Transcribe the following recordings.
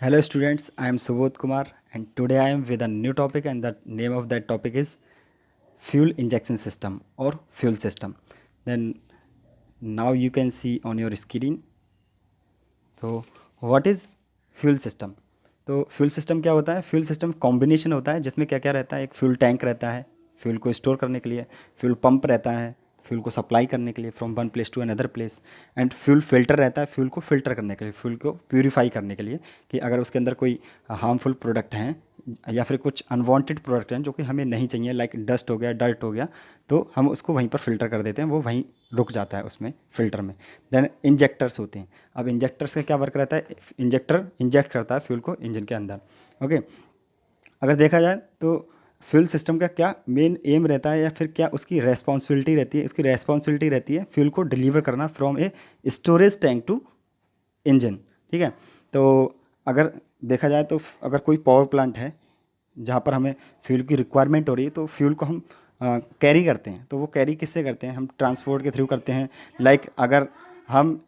Hello students, I am Subodh Kumar and today I am with a new topic and the name of that topic is fuel injection system or fuel system. Then now you can see on your screen. तो what is fuel system? तो fuel system क्या होता है? Fuel system combination होता है जिसमें क्या क्या रहता है। एक फ्यूल टैंक रहता है फ्यूल को स्टोर करने के लिए, फ्यूल पंप रहता है फ्यूल को सप्लाई करने के लिए from one place to another place, and fuel filter रहता है फ्यूल को फिल्टर करने के लिए, फ्यूल को प्यूरिफाई करने के लिए कि अगर उसके अंदर कोई हार्मफुल प्रोडक्ट हैं या फिर कुछ अनवांटेड प्रोडक्ट हैं जो कि हमें नहीं चाहिए, लाइक डस्ट हो गया, डर्ट हो गया, तो हम उसको वहीं पर फ़िल्टर कर देते हैं, वो वहीं रुक जाता है उसमें फ़िल्टर में। देन इंजेक्टर्स होते हैं। अब इंजेक्टर्स का क्या वर्क रहता है? इंजेक्टर इंजेक्ट करता है फ्यूल को इंजन के अंदर। ओके, अगर देखा जाए तो फ्यूल सिस्टम का क्या मेन एम रहता है या फिर क्या उसकी रेस्पॉन्सिबिलिटी रहती है? इसकी रेस्पॉन्सिबिलिटी रहती है फ्यूल को डिलीवर करना from a storage tank to engine. ठीक है, तो अगर देखा जाए तो अगर कोई पावर प्लांट है जहाँ पर हमें फ्यूल की रिक्वायरमेंट हो रही है तो फ्यूल को हम कैरी करते हैं। तो वो कैरी किससे करते हैं? हम ट्रांसपोर्ट के थ्रू करते हैं। लाइक अगर हम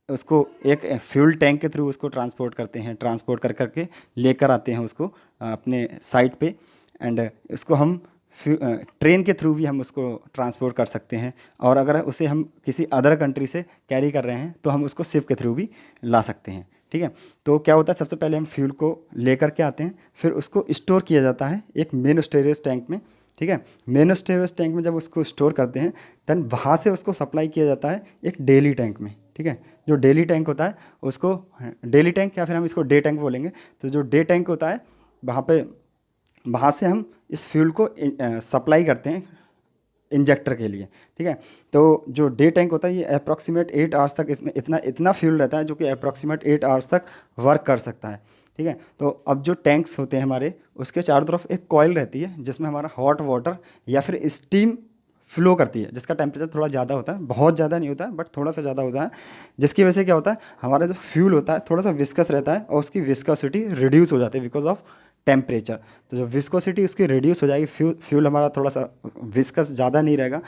उसको एक फ्यूल टैंक के थ्रू उसको ट्रांसपोर्ट करते हैं, ट्रांसपोर्ट कर करके लेकर आते हैं उसको अपने साइट पे, एंड उसको हम ट्रेन के थ्रू भी हम उसको ट्रांसपोर्ट कर सकते हैं। और अगर उसे हम किसी अदर कंट्री से कैरी कर रहे हैं तो हम उसको शिप के थ्रू भी ला सकते हैं। ठीक है, तो क्या होता है, सबसे पहले हम फ्यूल को लेकर के आते हैं, फिर उसको स्टोर किया जाता है एक मेन स्टोरेज टैंक में। ठीक है, मेन स्टोरेज टैंक में जब उसको स्टोर करते हैं देन वहाँ से उसको सप्लाई किया जाता है एक डेली टैंक में। ठीक है, जो डेली टैंक होता है उसको डेली टैंक या फिर हम इसको डे टैंक बोलेंगे। तो जो डे टैंक होता है वहाँ पे, वहाँ से हम इस फ्यूल को सप्लाई करते हैं इंजेक्टर के लिए। ठीक है, तो जो डे टैंक होता है ये अप्रॉक्सीमेट 8 आवर्स तक इसमें इतना इतना फ्यूल रहता है जो कि अप्रॉक्सीमेट 8 आवर्स तक वर्क कर सकता है। ठीक है, तो अब जो टैंक्स होते हैं हमारे, उसके चारों तरफ एक कॉइल रहती है जिसमें हमारा हॉट वाटर या फिर स्टीम फ्लो करती है, जिसका टेम्परेचर थोड़ा ज़्यादा होता है, बहुत ज़्यादा नहीं होता है बट थोड़ा सा ज़्यादा होता है, जिसकी वजह से क्या होता है, हमारा जो फ्यूल होता है थोड़ा सा विस्कस रहता है और उसकी विस्कोसिटी रिड्यूस हो जाती है बिकॉज ऑफ टेम्परेचर। तो जो विस्कोसिटी उसकी रिड्यूस हो जाएगी, फ्यूल हमारा थोड़ा सा विस्कस ज़्यादा नहीं रहेगा।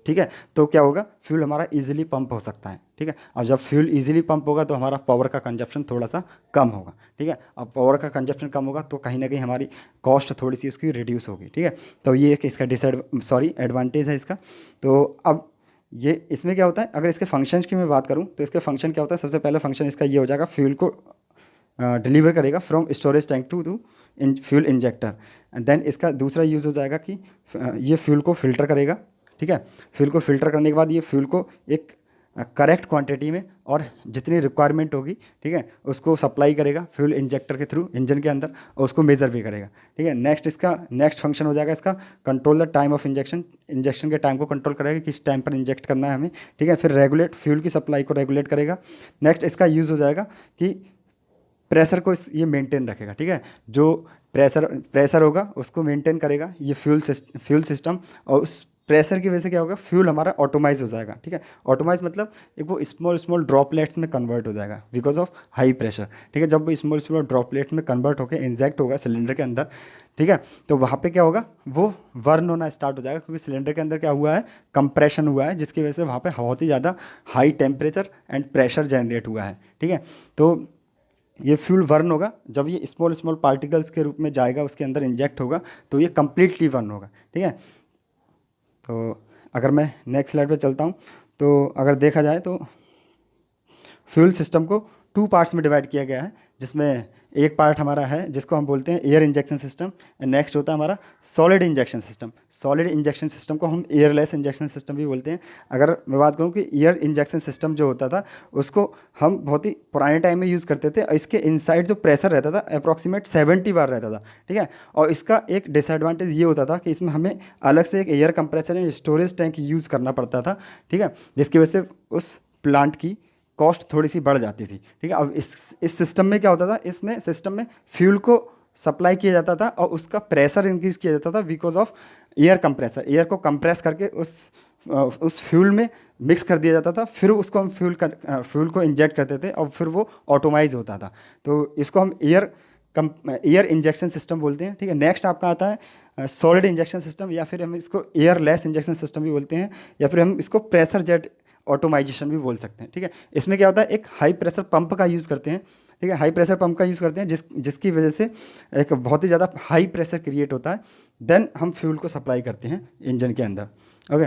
ठीक है, तो क्या होगा, फ्यूल हमारा इजीली पंप हो सकता है। ठीक है, और जब फ्यूल इजीली पंप होगा तो हमारा पावर का कंजप्शन थोड़ा सा कम होगा। ठीक है, अब पावर का कंजप्शन कम होगा तो कहीं ना कहीं हमारी कॉस्ट थोड़ी सी उसकी रिड्यूस होगी। ठीक है, तो ये एक इसका एडवांटेज है इसका। तो अब ये इसमें क्या होता है, अगर इसके फंक्शंस की मैं बात करूँ तो इसके फंक्शन क्या होता है, सबसे पहला फंक्शन इसका ये हो जाएगा, फ्यूल को डिलीवर करेगा from storage tank to to fuel injector. And then इसका दूसरा यूज़ हो जाएगा कि ये फ्यूल को फ़िल्टर करेगा। ठीक है, फ्यूल को फ़िल्टर करने के बाद ये फ्यूल को एक करेक्ट क्वांटिटी में और जितनी रिक्वायरमेंट होगी, ठीक है, उसको सप्लाई करेगा फ्यूल इंजेक्टर के थ्रू इंजन के अंदर, और उसको मेज़र भी करेगा। ठीक है, नेक्स्ट फंक्शन हो जाएगा इसका control the time of injection. Injection के टाइम को कंट्रोल करेगा कि किस टाइम पर इंजेक्ट करना है हमें। ठीक है, फिर रेगुलेट फ्यूल की सप्लाई को रेगुलेट करेगा। नेक्स्ट इसका यूज़ हो जाएगा कि प्रेशर को ये मेंटेन रखेगा। ठीक है, जो प्रेशर प्रेशर होगा उसको मेंटेन करेगा ये फ्यूल सिस्टम, और उस प्रेशर की वजह से क्या होगा, फ्यूल हमारा ऑटोमाइज हो जाएगा। ठीक है, ऑटोमाइज मतलब एक वो स्मॉल स्मॉल ड्रॉपलेट्स में कन्वर्ट हो जाएगा बिकॉज ऑफ हाई प्रेशर। ठीक है, जब वो स्मॉल स्मॉल ड्रॉपलेट्स में कन्वर्ट होकर इंजेक्ट होगा सिलेंडर के अंदर, ठीक है, तो वहाँ पे क्या होगा, वो वर्न होना स्टार्ट हो जाएगा क्योंकि सिलेंडर के अंदर क्या हुआ है, कंप्रेशन हुआ है, जिसकी वजह से वहाँ पे बहुत ही ज़्यादा high temperature and pressure generate हुआ है। ठीक है, तो ये फ्यूल वर्न होगा, जब ये स्मॉल स्मॉल पार्टिकल्स के रूप में जाएगा उसके अंदर इंजेक्ट होगा तो ये कम्प्लीटली वर्न होगा। ठीक है, तो अगर मैं नेक्स्ट स्लाइड पे चलता हूँ तो अगर देखा जाए तो फ्यूल सिस्टम को टू पार्ट्स में डिवाइड किया गया है, जिसमें एक पार्ट हमारा है जिसको हम बोलते हैं air injection system, and next होता है हमारा solid injection system. Solid injection system को हम एयरलेस इंजेक्शन सिस्टम भी बोलते हैं। अगर मैं बात करूँ कि एयर इंजेक्शन सिस्टम जो होता था उसको हम बहुत ही पुराने टाइम में यूज़ करते थे, और इसके इनसाइड जो प्रेशर रहता था अप्रॉक्सीमेट 70 बार रहता था। ठीक है, और इसका एक डिसएडवांटेज ये होता था कि इसमें हमें अलग से एक एयर कंप्रेसर या स्टोरेज टैंक यूज़ करना पड़ता था। ठीक है, जिसकी वजह से उस प्लांट की कॉस्ट थोड़ी सी बढ़ जाती थी। ठीक है, अब इस सिस्टम में क्या होता था, इसमें सिस्टम में फ्यूल को सप्लाई किया जाता था और उसका प्रेशर इंक्रीज किया जाता था because of air compressor. Air को कंप्रेस करके उस फ्यूल में मिक्स कर दिया जाता था, फिर उसको हम फ्यूल को इंजेक्ट करते थे और फिर वो ऑटोमाइज होता था। तो इसको हम एयर इंजेक्शन सिस्टम बोलते हैं। ठीक है, नेक्स्ट आपका आता है सॉलिड इंजेक्शन सिस्टम, या फिर हम इसको एयरलेस इंजेक्शन सिस्टम भी बोलते हैं, या फिर हम इसको प्रेशर जेट ऑटोमाइजेशन भी बोल सकते हैं। ठीक है, इसमें क्या होता है, एक हाई प्रेशर पंप का यूज़ करते हैं ठीक है, हाई प्रेशर पंप का यूज़ करते हैं जिसकी वजह से एक बहुत ही ज़्यादा हाई प्रेशर क्रिएट होता है, देन हम फ्यूल को सप्लाई करते हैं इंजन के अंदर। ओके,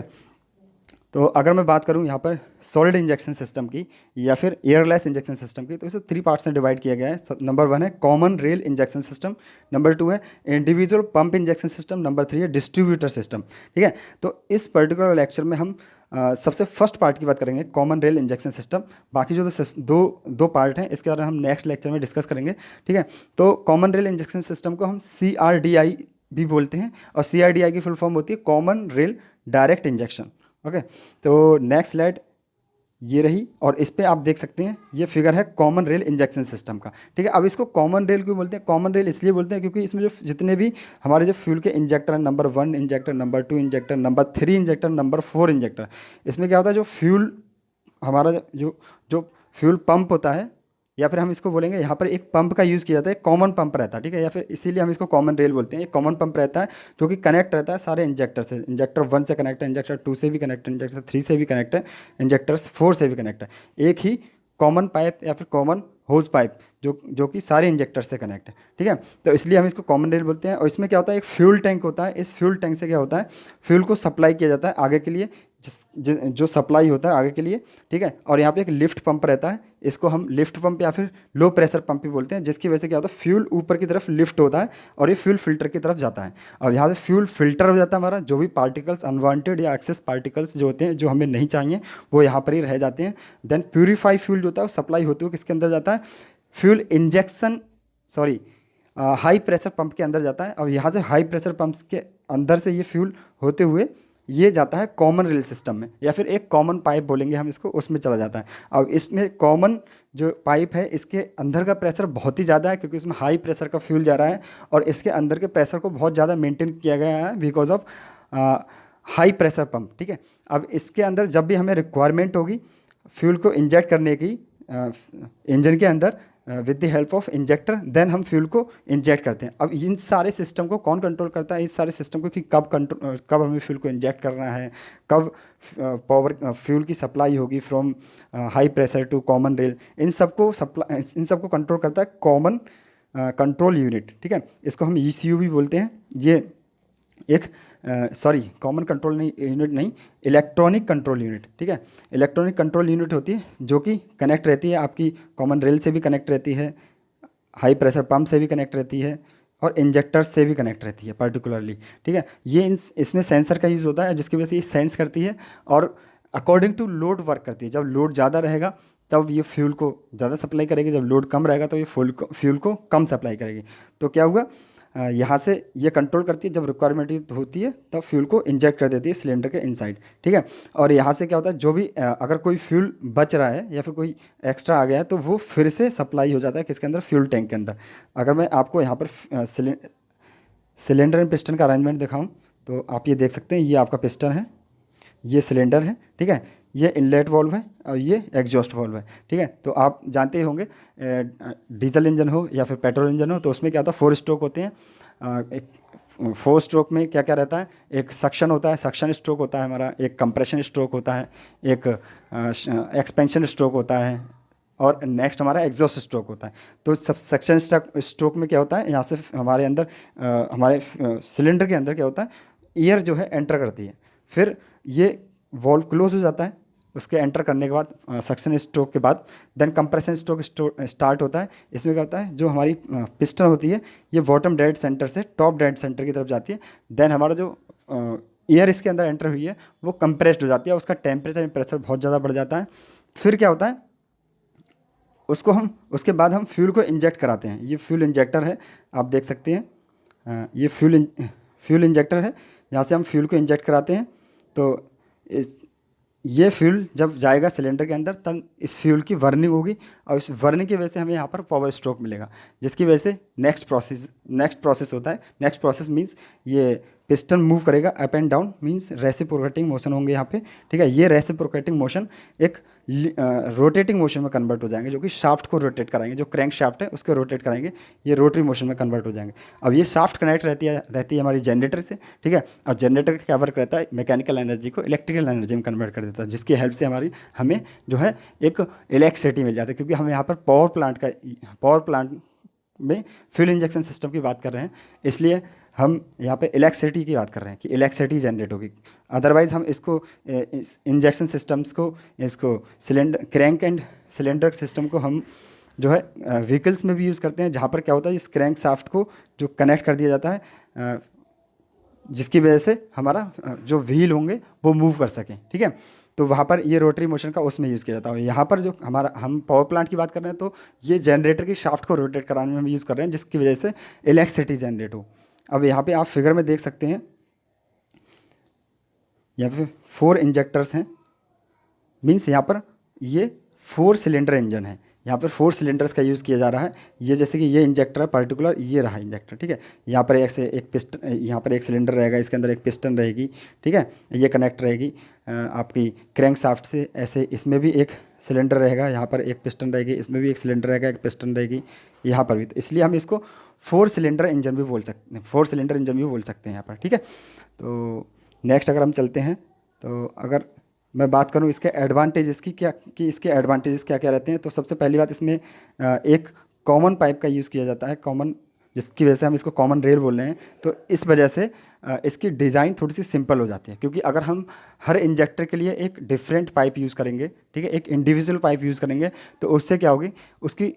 तो अगर मैं बात करूं यहाँ पर सॉलिड इंजेक्शन सिस्टम की या फिर एयरलेस इंजेक्शन सिस्टम की, तो इसे 3 पार्ट्स में डिवाइड किया गया है। नंबर 1 है common rail injection system, number 2 है individual pump injection system, number 3 है डिस्ट्रीब्यूटर सिस्टम। ठीक है, तो इस पर्टिकुलर लेक्चर में हम सबसे फर्स्ट पार्ट की बात करेंगे, कॉमन रेल इंजेक्शन सिस्टम। बाकी जो दो पार्ट हैं इसके बारे में हम नेक्स्ट लेक्चर में डिस्कस करेंगे। ठीक है, तो कॉमन रेल इंजेक्शन सिस्टम को हम CRDI भी बोलते हैं, और CRDI की फुल फॉर्म होती है common rail direct injection. Okay, तो नेक्स्ट स्लाइड ये रही, और इस पे आप देख सकते हैं ये फिगर है कॉमन रेल इंजेक्शन सिस्टम का। ठीक है, अब इसको कॉमन रेल क्यों बोलते हैं? कॉमन रेल इसलिए बोलते हैं क्योंकि इसमें जो जितने भी हमारे जो फ्यूल के इंजेक्टर हैं, number 1 injector, number 2 injector, number 3 injector, number 4 injector, इसमें क्या होता है, जो फ्यूल हमारा जो जो फ्यूल पंप होता है, या फिर हम इसको बोलेंगे यहाँ पर एक पंप का यूज़ किया जाता है, कॉमन पंप रहता है। ठीक है, या फिर इसीलिए हम इसको कॉमन रेल बोलते हैं। एक कॉमन पंप रहता है जो कि कनेक्ट रहता है सारे इंजेक्टर से। इंजेक्टर 1 से कनेक्ट है, इंजेक्टर 2 से भी कनेक्ट है, इंजेक्टर 3 से भी कनेक्ट है, इंजेक्टर 4 से भी कनेक्ट है। एक ही कॉमन पाइप या फिर कॉमन होज पाइप जो कि सारे इंजेक्टर से कनेक्ट है। ठीक है, तो इसलिए हम इसको कॉमन रेल बोलते हैं। और इसमें क्या होता है, एक फ्यूल टैंक होता है। इस फ्यूल टैंक से क्या होता है, फ्यूल को सप्लाई किया जाता है आगे के लिए, जो सप्लाई होता है आगे के लिए। ठीक है, और यहाँ पे एक लिफ्ट पंप रहता है, इसको हम लिफ्ट पंप या फिर लो प्रेशर पंप भी बोलते हैं, जिसकी वजह से क्या होता है, फ्यूल ऊपर की तरफ लिफ्ट होता है और ये फ्यूल फिल्टर की तरफ जाता है। और यहाँ से फ्यूल फिल्टर हो जाता है हमारा, जो भी पार्टिकल्स अनवांटेड या एक्सेस पार्टिकल्स जो होते हैं जो हमें नहीं चाहिए वो यहाँ पर ही रह जाते हैं। देन प्यूरीफाई फ्यूल जो होता है वो सप्लाई होते हुए किसके अंदर जाता है, fuel injection high pressure pump के अंदर जाता है। और यहाँ से हाई प्रेशर पंप्स के अंदर से ये फ्यूल होते हुए ये जाता है कॉमन रेल सिस्टम में, या फिर एक कॉमन पाइप बोलेंगे हम इसको, उसमें चला जाता है। अब इसमें कॉमन जो पाइप है इसके अंदर का प्रेशर बहुत ही ज़्यादा है, क्योंकि इसमें हाई प्रेशर का फ्यूल जा रहा है, और इसके अंदर के प्रेशर को बहुत ज़्यादा मेंटेन किया गया है because of high pressure pump. ठीक है, अब इसके अंदर जब भी हमें रिक्वायरमेंट होगी फ्यूल को इंजेक्ट करने की इंजन के अंदर with the help of injector, then हम फ्यूल को इंजेक्ट करते हैं। अब इन सारे सिस्टम को कौन कंट्रोल करता है, इस सारे सिस्टम को, कि कब हमें फ्यूल को इंजेक्ट करना है, कब पावर फ्यूल की सप्लाई होगी from high pressure to common rail, इन सबको कंट्रोल करता है कॉमन कंट्रोल यूनिट। ठीक है, इसको हम ECU भी बोलते हैं। ये एक कॉमन कंट्रोल यूनिट नहीं, इलेक्ट्रॉनिक कंट्रोल यूनिट। ठीक है, इलेक्ट्रॉनिक कंट्रोल यूनिट होती है जो कि कनेक्ट रहती है आपकी कॉमन रेल से भी कनेक्ट रहती है, हाई प्रेशर पंप से भी कनेक्ट रहती है, और इंजेक्टर्स से भी कनेक्ट रहती है पर्टिकुलरली। ठीक है, ये इसमें सेंसर का यूज़ होता है जिसकी वजह से ये सेंस करती है और अकॉर्डिंग टू लोड वर्क करती है। जब लोड ज़्यादा रहेगा तब ये फ्यूल को ज़्यादा सप्लाई करेगी, जब लोड कम रहेगा तो ये फ्यूल को कम सप्लाई करेगी। तो क्या हुआ, यहाँ से ये कंट्रोल करती है, जब रिक्वायरमेंट होती है तब फ्यूल को इंजेक्ट कर देती है सिलेंडर के इनसाइड। ठीक है, और यहाँ से क्या होता है, जो भी अगर कोई फ्यूल बच रहा है या फिर कोई एक्स्ट्रा आ गया है तो वो फिर से सप्लाई हो जाता है किसके अंदर, फ्यूल टैंक के अंदर। अगर मैं आपको यहाँ पर सिलेंडर एंड पिस्टन का अरेंजमेंट दिखाऊँ तो आप ये देख सकते हैं, ये आपका पिस्टन है, ये सिलेंडर है। ठीक है, ये इनलेट वाल्व है और ये एग्जॉस्ट वाल्व है। ठीक है, तो आप जानते ही होंगे डीजल इंजन हो या फिर पेट्रोल इंजन हो तो उसमें क्या होता है, 4 स्ट्रोक होते हैं। एक 4 स्ट्रोक में क्या क्या रहता है, एक सक्शन होता है, सक्शन स्ट्रोक होता है हमारा, एक कंप्रेशन स्ट्रोक होता है, एक एक्सपेंशन स्ट्रोक होता है, और नेक्स्ट हमारा एग्जॉस्ट स्ट्रोक होता है। तो सब सक्शन स्ट्रोक में क्या होता है, यहाँ से हमारे अंदर हमारे सिलेंडर के अंदर क्या होता है, एयर जो है एंटर करती है, फिर ये वॉल्व क्लोज हो जाता है, उसके एंटर करने के बाद सक्शन स्ट्रोक के बाद देन कंप्रेशन स्ट्रोक स्टार्ट होता है। इसमें क्या होता है, जो हमारी पिस्टन होती है ये बॉटम डेड सेंटर से टॉप डेड सेंटर की तरफ जाती है। देन हमारा जो एयर इसके अंदर एंटर हुई है वो कंप्रेस्ड हो जाती है, उसका टेम्परेचर प्रेशर बहुत ज़्यादा बढ़ जाता है। फिर क्या होता है, उसके बाद हम फ्यूल को इंजेक्ट कराते हैं। ये फ्यूल इंजेक्टर है, आप देख सकते हैं, ये फ्यूल इंजेक्टर है, यहाँ से हम फ्यूल को इंजेक्ट कराते हैं। तो ये फ्यूल जब जाएगा सिलेंडर के अंदर तब इस फ्यूल की बर्निंग होगी, और इस बर्निंग की वजह से हमें यहाँ पर पावर स्ट्रोक मिलेगा, जिसकी वजह से नेक्स्ट प्रोसेस होता है। नेक्स्ट प्रोसेस मीन्स ये पिस्टन मूव करेगा up and down, means reciprocating motion होंगे यहाँ पे, ठीक है। ये रेसिप्रोकेटिंग मोशन एक रोटेटिंग मोशन में कन्वर्ट हो जाएंगे, जो कि शाफ्ट को रोटेट कराएंगे, जो क्रैंक शाफ्ट है उसको रोटेट कराएंगे, ये रोटरी मोशन में कन्वर्ट हो जाएंगे। अब ये शाफ्ट कनेक्ट रहती है हमारी जनरेटर से, ठीक है। और जनरेटर का क्या वर्क रहता है, मैकेनिकल एनर्जी को इलेक्ट्रिकल एनर्जी में कन्वर्ट कर देता है, जिसकी हेल्प से हमें जो है एक इलेक्ट्रिसिटी मिल जाती है। क्योंकि हम यहाँ पर पावर प्लांट में फ्यूल इंजेक्शन सिस्टम की बात कर रहे हैं, इसलिए हम यहाँ पे इलेक्ट्रिसिटी की बात कर रहे हैं कि इलेक्ट्रिसिटी जनरेट होगी। अदरवाइज़ हम इसको इंजेक्शन सिस्टम्स को, इसको cylinder crank and cylinder system को हम जो है व्हीकल्स में भी यूज़ करते हैं, जहाँ पर क्या होता है, इस क्रैंक शाफ्ट को जो कनेक्ट कर दिया जाता है, जिसकी वजह से हमारा जो व्हील होंगे वो मूव कर सकें, ठीक है। तो वहाँ पर ये रोटरी मोशन का उसमें यूज़ किया जाता है। यहाँ पर जो हम पावर प्लांट की बात कर रहे हैं, तो ये जनरेटर की शाफ्ट को रोटेट कराने में हम यूज़ कर रहे हैं, जिसकी वजह से इलेक्ट्रिसिटी जनरेट हो। अब यहाँ पे आप फिगर में देख सकते हैं, यहाँ पे 4 इंजेक्टर्स हैं, मीन्स यहाँ पर ये 4 सिलेंडर इंजन है, यहाँ पर 4 सिलेंडर्स का यूज़ किया जा रहा है। ये जैसे कि ये इंजेक्टर है पर्टिकुलर, ये रहा इंजेक्टर, ठीक है। यहाँ पर एक पिस्टन, यहाँ पर एक सिलेंडर रहेगा, इसके अंदर एक पिस्टन रहेगी, ठीक है। ये कनेक्ट रहेगी आपकी क्रैंक शाफ्ट से, ऐसे इसमें भी एक सिलेंडर रहेगा, यहाँ पर एक पिस्टन रहेगी, इसमें भी एक सिलेंडर रहेगा, एक पिस्टन रहेगी यहाँ पर भी। तो इसलिए हम इसको 4 सिलेंडर इंजन भी बोल सकते हैं, 4 सिलेंडर इंजन भी बोल सकते हैं यहाँ पर, ठीक है। तो नेक्स्ट अगर हम चलते हैं, तो अगर मैं बात करूं इसके एडवांटेजेस की, क्या कि इसके एडवांटेजेस क्या क्या रहते हैं, तो सबसे पहली बात, इसमें एक कॉमन पाइप का यूज़ किया जाता है, कॉमन, जिसकी वजह से हम इसको कॉमन रेल बोल रहे हैं। तो इस वजह से इसकी डिज़ाइन थोड़ी सी सिंपल हो जाती है, क्योंकि अगर हम हर इंजेक्टर के लिए एक डिफरेंट पाइप यूज़ करेंगे, ठीक है, एक इंडिविजुअल पाइप यूज़ करेंगे, तो उससे क्या होगी, उसकी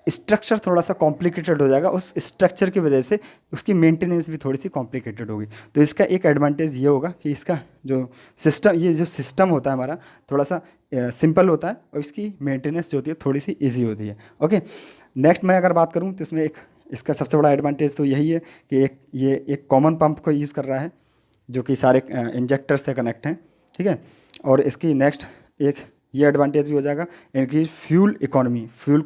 स्ट्रक्चर थोड़ा सा कॉम्प्लिकेटेड हो जाएगा, उस स्ट्रक्चर की वजह से उसकी मेंटेनेंस भी थोड़ी सी कॉम्प्लिकेटेड होगी। तो इसका एक एडवांटेज ये होगा कि इसका जो सिस्टम होता है हमारा, थोड़ा सा सिंपल होता है, और इसकी मेंटेनेंस जो होती है थोड़ी सी ईजी होती है। ओके, नेक्स्ट मैं अगर बात करूँ, तो इसमें इसका सबसे बड़ा एडवांटेज तो यही है कि ये एक कॉमन पंप को यूज़ कर रहा है, जो कि सारे इंजेक्टर से कनेक्ट हैं, ठीक है। और इसकी नेक्स्ट एक ये एडवांटेज भी हो जाएगा, इनकी फ्यूल इकोनॉमी, फ्यूल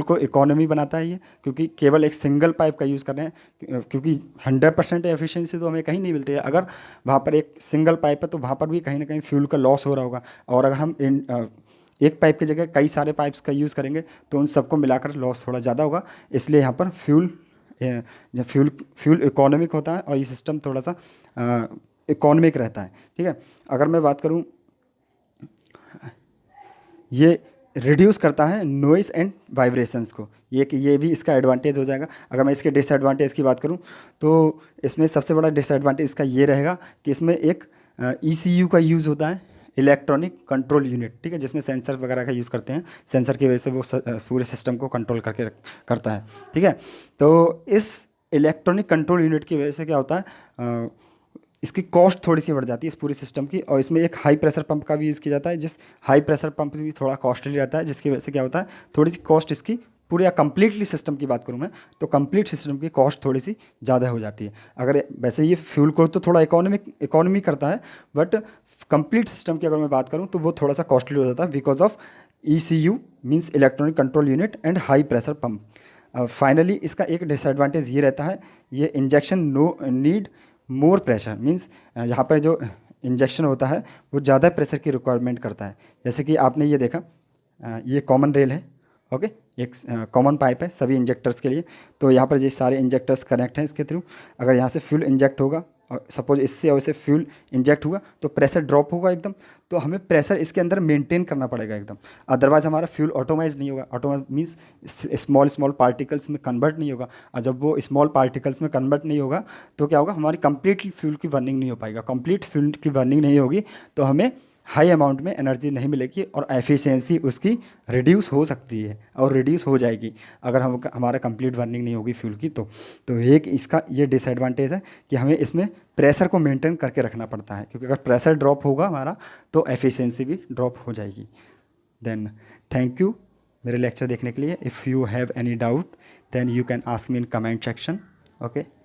को इकोनॉमी बनाता है ये, क्योंकि केवल एक सिंगल पाइप का यूज़ कर रहे हैं, क्योंकि 100% एफिशिएंसी तो हमें कहीं नहीं मिलती है। अगर वहाँ पर एक सिंगल पाइप है, तो वहाँ पर भी कहीं ना कहीं फ्यूल का लॉस हो रहा होगा, और अगर हम एक पाइप की जगह कई सारे पाइप्स का यूज़ करेंगे, तो उन सबको मिलाकर लॉस थोड़ा ज़्यादा होगा। इसलिए यहाँ पर फ्यूल इकोनॉमिक होता है, और ये सिस्टम थोड़ा सा इकोनॉमिक रहता है, ठीक है। अगर मैं बात करूँ, ये रिड्यूस करता है नॉइस एंड वाइब्रेशंस को, ये भी इसका एडवांटेज हो जाएगा। अगर मैं इसके डिसएडवांटेज की बात करूं, तो इसमें सबसे बड़ा डिसएडवांटेज इसका ये रहेगा कि इसमें एक ECU का यूज़ होता है, इलेक्ट्रॉनिक कंट्रोल यूनिट, ठीक है, जिसमें सेंसर वगैरह का यूज़ करते हैं। सेंसर की वजह से वो पूरे सिस्टम को कंट्रोल करता है, ठीक है। तो इस इलेक्ट्रॉनिक कंट्रोल यूनिट की वजह से क्या होता है, इसकी कॉस्ट थोड़ी सी बढ़ जाती है इस पूरे सिस्टम की। और इसमें एक हाई प्रेशर पंप का भी यूज़ किया जाता है, जिस हाई प्रेशर पंप भी थोड़ा कॉस्टली रहता है, जिसकी वजह से क्या होता है, थोड़ी सी कॉस्ट इसकी पूरे या कम्प्लीटली सिस्टम की बात करूँ मैं, तो कंप्लीट सिस्टम की कॉस्ट थोड़ी सी ज़्यादा हो जाती है। अगर वैसे ये फ्यूल को तो थोड़ा इकोनॉमी करता है, बट कंप्लीट सिस्टम की अगर मैं बात करूँ, तो वो थोड़ा सा कॉस्टली हो जाता है, because of ECU means electronic control unit and high pressure pump. Finally इसका एक डिसएडवांटेज ये रहता है, ये injection need more pressure, means यहाँ पर जो इंजेक्शन होता है वो ज़्यादा प्रेशर की रिक्वायरमेंट करता है। जैसे कि आपने ये देखा, ये कॉमन रेल है, ओके, एक कॉमन पाइप है सभी इंजेक्टर्स के लिए। तो यहाँ पर ये सारे इंजेक्टर्स कनेक्ट हैं इसके थ्रू। अगर यहाँ से फ्यूल इंजेक्ट होगा, और सपोज इससे और इससे फ्यूल इंजेक्ट हुआ, तो प्रेशर ड्रॉप होगा एकदम, तो हमें प्रेशर इसके अंदर मेंटेन करना पड़ेगा एकदम, अदरवाइज हमारा फ्यूल ऑटोमाइज नहीं होगा। ऑटोमाइज मीन्स स्मॉल पार्टिकल्स में कन्वर्ट नहीं होगा, और जब वो स्मॉल पार्टिकल्स में कन्वर्ट नहीं होगा, तो क्या होगा, हमारी कंप्लीट फ्यूल की बर्निंग नहीं हो पाएगा। कंप्लीट फ्यूल की बर्निंग नहीं होगी, तो हमें हाई अमाउंट में एनर्जी नहीं मिलेगी, और एफिशिएंसी उसकी रिड्यूस हो सकती है, और रिड्यूस हो जाएगी अगर हमारा कंप्लीट बर्निंग नहीं होगी फ्यूल की। तो एक इसका ये डिसएडवांटेज है कि हमें इसमें प्रेशर को मेंटेन करके रखना पड़ता है, क्योंकि अगर प्रेशर ड्रॉप होगा हमारा, तो एफिशिएंसी भी ड्रॉप हो जाएगी। देन थैंक यू मेरे लेक्चर देखने के लिए। If you have any doubt, then you can ask me in comment section. Okay.